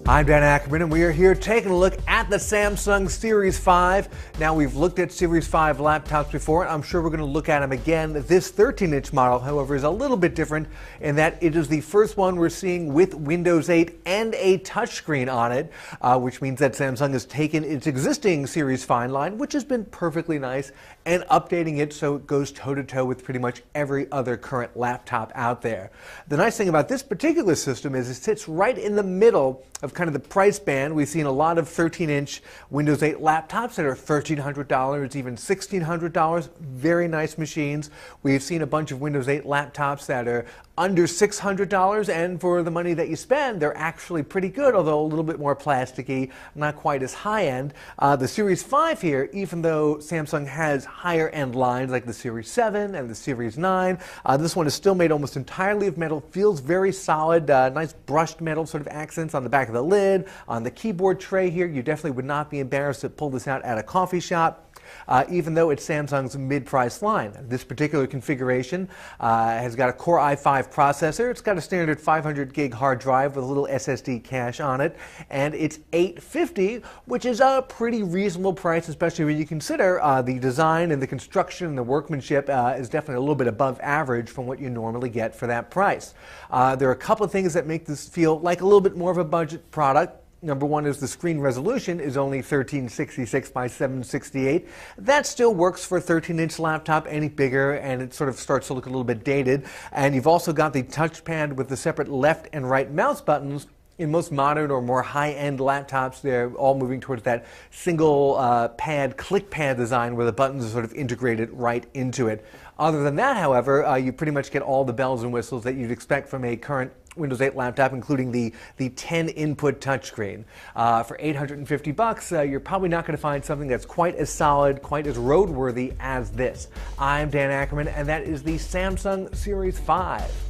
I'm Dan Ackerman, and we are here taking a look at the Samsung Series 5. Now, we've looked at Series 5 laptops before, and I'm sure we're going to look at them again. This 13-inch model, however, is a little bit different in that it is the first one we're seeing with Windows 8 and a touchscreen on it, which means that Samsung has taken its existing Series 5 line, which has been perfectly nice, and updating it so it goes toe-to-toe with pretty much every other current laptop out there. The nice thing about this particular system is it sits right in the middle of kind of the price band. We've seen a lot of 13-inch Windows 8 laptops that are $1,300, even $1,600. Very nice machines. We've seen a bunch of Windows 8 laptops that are under $600, and for the money that you spend, they're actually pretty good, although a little bit more plasticky, not quite as high-end. The Series 5 here, even though Samsung has higher-end lines like the Series 7 and the Series 9, this one is still made almost entirely of metal, feels very solid, nice brushed metal sort of accents on the back of the lid, on the keyboard tray here. You definitely would not be embarrassed to pull this out at a coffee shop. Even though it's Samsung's mid-price line. This particular configuration has got a Core i5 processor. It's got a standard 500 gig hard drive with a little SSD cache on it, and it's $850, which is a pretty reasonable price, especially when you consider the design and the construction and the workmanship is definitely a little bit above average from what you normally get for that price. There are a couple of things that make this feel like a little bit more of a budget product. Number one is the screen resolution is only 1366 by 768. That still works for a 13-inch laptop. Any bigger, and it sort of starts to look a little bit dated. And you've also got the touchpad with the separate left and right mouse buttons. In most modern or more high-end laptops, they're all moving towards that single pad, click pad design where the buttons are sort of integrated right into it. Other than that, however, you pretty much get all the bells and whistles that you'd expect from a current Windows 8 laptop, including the 10-input touchscreen. For $850, you're probably not going to find something that's quite as solid, quite as roadworthy as this. I'm Dan Ackerman, and that is the Samsung Series 5.